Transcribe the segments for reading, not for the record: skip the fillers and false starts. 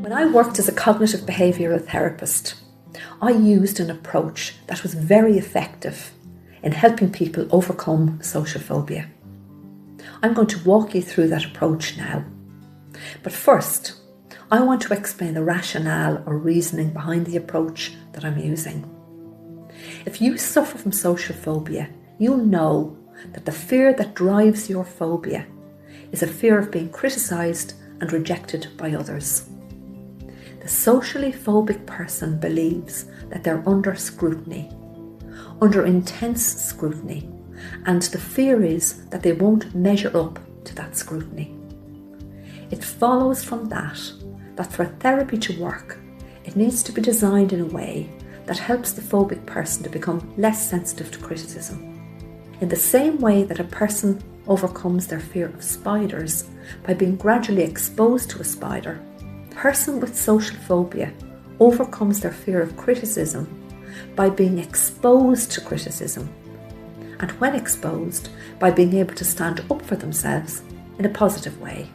When I worked as a cognitive behavioural therapist, I used an approach that was very effective in helping people overcome social phobia. I'm going to walk you through that approach now. But first, I want to explain the rationale or reasoning behind the approach that I'm using. If you suffer from social phobia, you'll know that the fear that drives your phobia is a fear of being criticised and rejected by others. The socially phobic person believes that they're under scrutiny, under intense scrutiny, and the fear is that they won't measure up to that scrutiny. It follows from that for therapy to work, it needs to be designed in a way that helps the phobic person to become less sensitive to criticism. In the same way that a person overcomes their fear of spiders by being gradually exposed to a spider, the person with social phobia overcomes their fear of criticism by being exposed to criticism, and when exposed, by being able to stand up for themselves in a positive way.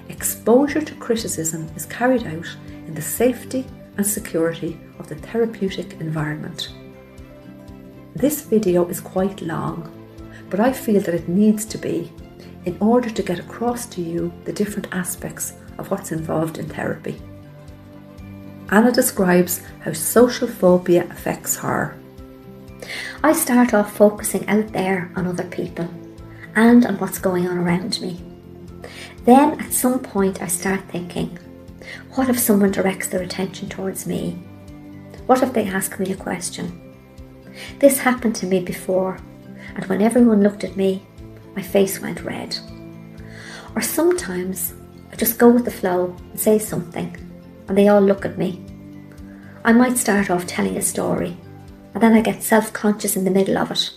Exposure to criticism is carried out in the safety and security of the therapeutic environment. This video is quite long, but I feel that it needs to be in order to get across to you the different aspects of what's involved in therapy. Anna describes how social phobia affects her. I start off focusing out there on other people and on what's going on around me. Then at some point I start thinking, what if someone directs their attention towards me? What if they ask me a question? This happened to me before, and when everyone looked at me, my face went red. Or sometimes I just go with the flow and say something, and they all look at me. I might start off telling a story, and then I get self-conscious in the middle of it,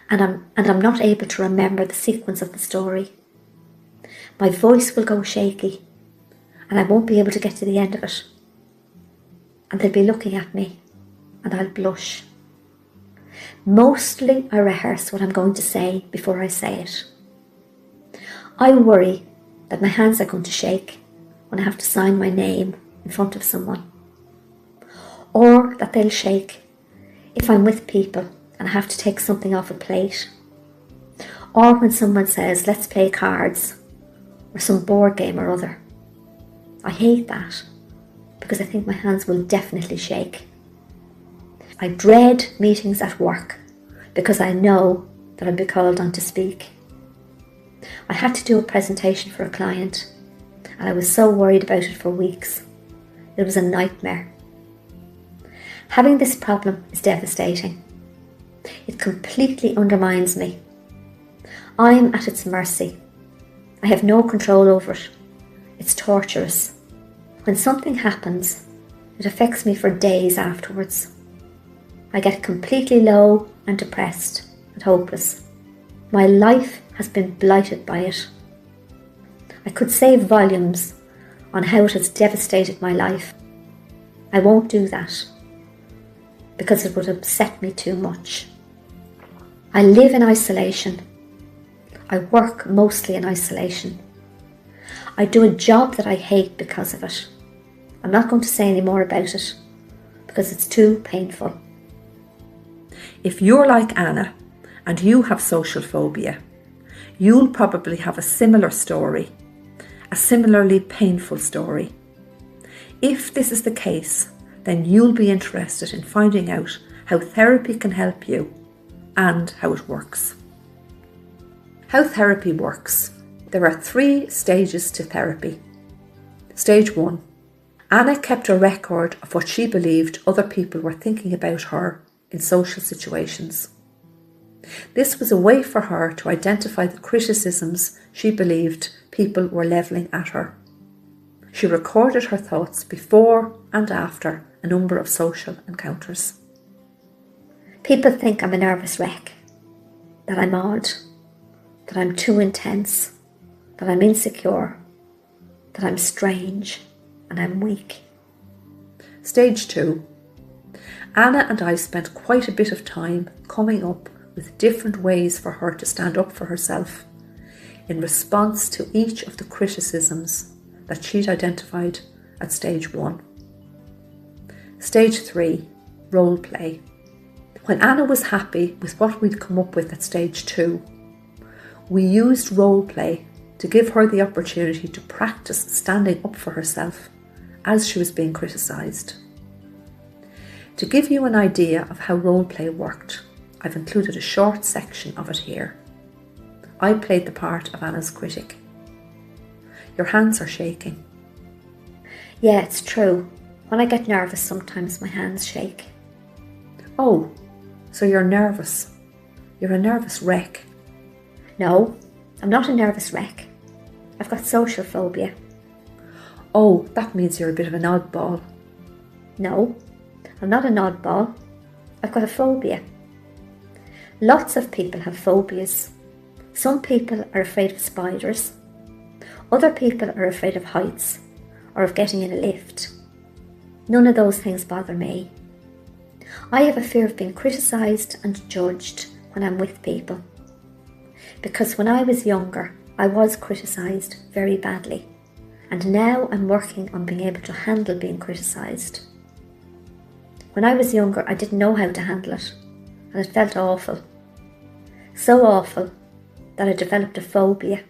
and I'm not able to remember the sequence of the story. My voice will go shaky, and I won't be able to get to the end of it. And they'll be looking at me, and I'll blush. Mostly I rehearse what I'm going to say before I say it. I worry that my hands are going to shake when I have to sign my name in front of someone, or that they'll shake if I'm with people and I have to take something off a plate, or when someone says, let's play cards, or some board game or other. I hate that because I think my hands will definitely shake. I dread meetings at work because I know that I'll be called on to speak. I had to do a presentation for a client and I was so worried about it for weeks. It was a nightmare. Having this problem is devastating. It completely undermines me. I'm at its mercy. I have no control over it. It's torturous. When something happens, it affects me for days afterwards. I get completely low and depressed and hopeless. My life has been blighted by it. I could say volumes on how it has devastated my life. I won't do that because it would upset me too much. I live in isolation. I work mostly in isolation. I do a job that I hate because of it. I'm not going to say any more about it because it's too painful. If you're like Anna and you have social phobia, you'll probably have a similar story, a similarly painful story. If this is the case, then you'll be interested in finding out how therapy can help you and how it works. How therapy works. There are 3 stages to therapy. Stage 1. Anna kept a record of what she believed other people were thinking about her in social situations. This was a way for her to identify the criticisms she believed people were levelling at her. She recorded her thoughts before and after a number of social encounters. People think I'm a nervous wreck, that I'm odd, that I'm too intense, that I'm insecure, that I'm strange and I'm weak. Stage 2. Anna and I spent quite a bit of time coming up with different ways for her to stand up for herself in response to each of the criticisms that she'd identified at stage 1. Stage 3, role play. When Anna was happy with what we'd come up with at stage 2, we used role play to give her the opportunity to practice standing up for herself as she was being criticised. To give you an idea of how role play worked, I've included a short section of it here. I played the part of Anna's critic. Your hands are shaking. Yeah, it's true. When I get nervous, sometimes my hands shake. Oh, so you're nervous. You're a nervous wreck. No, I'm not a nervous wreck. I've got social phobia. Oh, that means you're a bit of an oddball. No, I'm not an oddball. I've got a phobia. Lots of people have phobias. Some people are afraid of spiders. Other people are afraid of heights or of getting in a lift. None of those things bother me. I have a fear of being criticised and judged when I'm with people. Because when I was younger, I was criticised very badly. And now I'm working on being able to handle being criticised. When I was younger, I didn't know how to handle it, and it felt awful. So awful that I developed a phobia,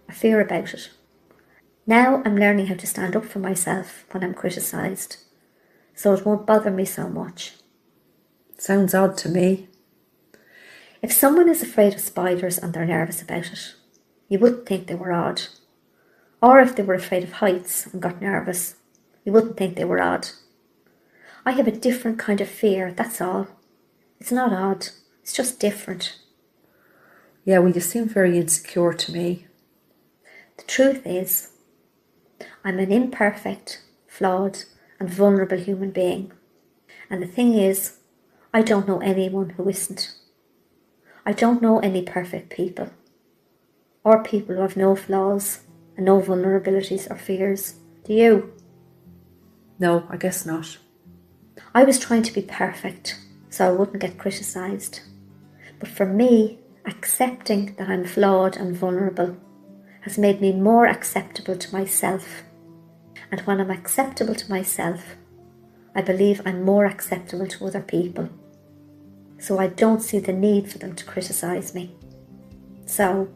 a fear about it. Now I'm learning how to stand up for myself when I'm criticised, so it won't bother me so much. Sounds odd to me. If someone is afraid of spiders and they're nervous about it, you wouldn't think they were odd. Or if they were afraid of heights and got nervous, you wouldn't think they were odd. I have a different kind of fear, that's all. It's not odd, it's just different. Yeah, well, you seem very insecure to me. The truth is, I'm an imperfect, flawed and vulnerable human being. And the thing is, I don't know anyone who isn't. I don't know any perfect people, or people who have no flaws and no vulnerabilities or fears. Do you? No, I guess not. I was trying to be perfect so I wouldn't get criticised. But for me, accepting that I'm flawed and vulnerable has made me more acceptable to myself. And when I'm acceptable to myself, I believe I'm more acceptable to other people. So I don't see the need for them to criticise me. So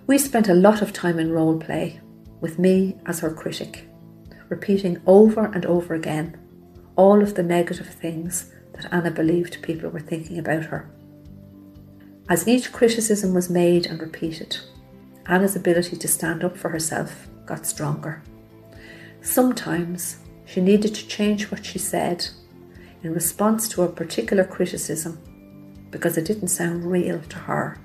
we spent a lot of time in role play, with me as her critic, repeating over and over again all of the negative things that Anna believed people were thinking about her. As each criticism was made and repeated, Anna's ability to stand up for herself got stronger. Sometimes she needed to change what she said in response to a particular criticism because it didn't sound real to her.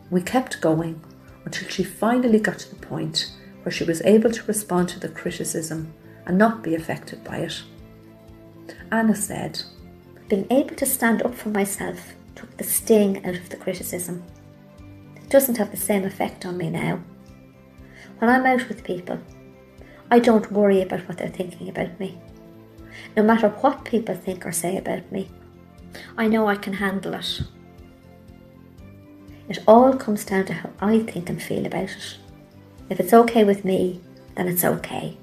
We kept going until she finally got to the point where she was able to respond to the criticism and not be affected by it. Anna said, being able to stand up for myself took the sting out of the criticism. It doesn't have the same effect on me now. When I'm out with people, I don't worry about what they're thinking about me. No matter what people think or say about me, I know I can handle it. It all comes down to how I think and feel about it. If it's okay with me, then it's okay.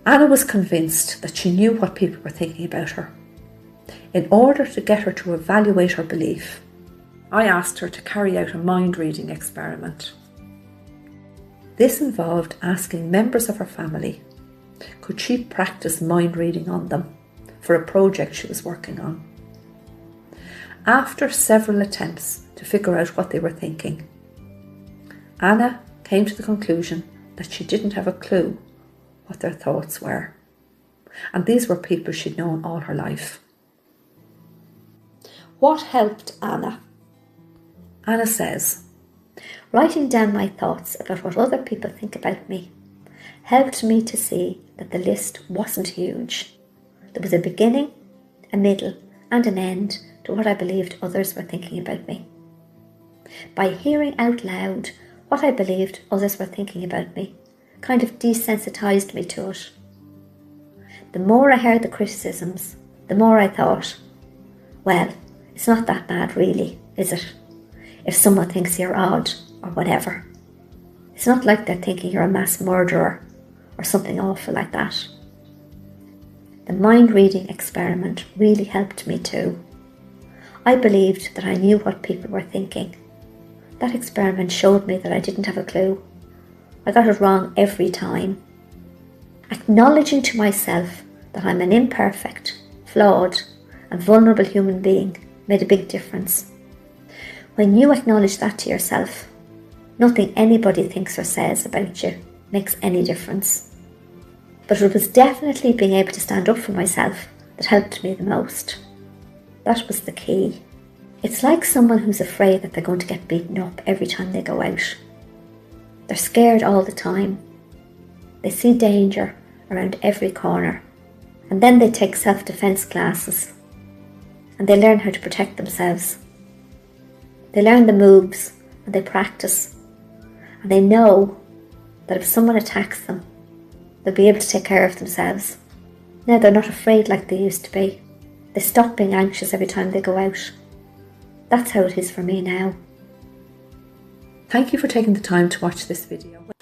Anna was convinced that she knew what people were thinking about her. In order to get her to evaluate her belief, I asked her to carry out a mind-reading experiment. This involved asking members of her family, could she practice mind-reading on them for a project she was working on. After several attempts to figure out what they were thinking, Anna came to the conclusion that she didn't have a clue what their thoughts were. And these were people she'd known all her life. What helped Anna? Anna says, writing down my thoughts about what other people think about me helped me to see that the list wasn't huge. There was a beginning, a middle and an end to what I believed others were thinking about me. By hearing out loud what I believed others were thinking about me kind of desensitised me to it. The more I heard the criticisms, the more I thought, well, it's not that bad really, is it? If someone thinks you're odd or whatever. It's not like they're thinking you're a mass murderer or or something awful like that. The mind reading experiment really helped me too. I believed that I knew what people were thinking. That experiment showed me that I didn't have a clue. I got it wrong every time. Acknowledging to myself that I'm an imperfect, flawed, and vulnerable human being made a big difference. When you acknowledge that to yourself, nothing anybody thinks or says about you makes any difference. But it was definitely being able to stand up for myself that helped me the most. That was the key. It's like someone who's afraid that they're going to get beaten up every time they go out. They're scared all the time. They see danger around every corner. And then they take self-defense classes. And they learn how to protect themselves. They learn the moves and they practice. And they know that if someone attacks them, they'll be able to take care of themselves. Now they're not afraid like they used to be. They stop being anxious every time they go out. That's how it is for me now. Thank you for taking the time to watch this video.